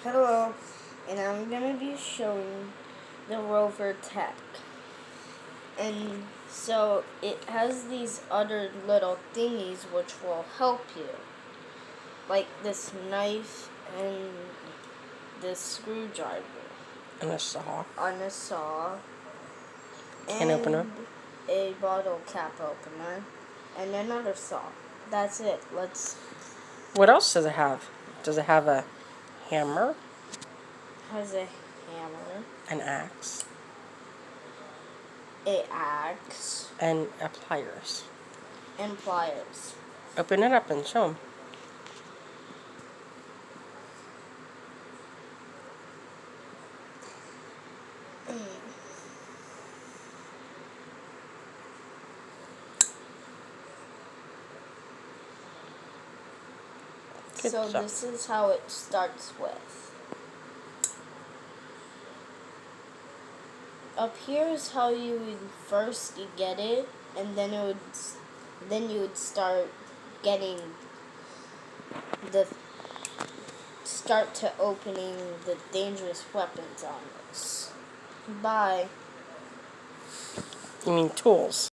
Hello, and I'm going to be showing the Rover tech. And so it has these other little thingies which will help you. Like this knife and this screwdriver. And a saw. On a saw. Can opener. A bottle cap opener. And another saw. That's it. What else does it have? Does it have a hammer? Has a hammer. An axe. A axe. And pliers. And pliers. Open it up and show them. So this is how it starts with. Up here is how you would first get it, and then you would start getting to opening the dangerous weapons on this. Bye. You mean tools?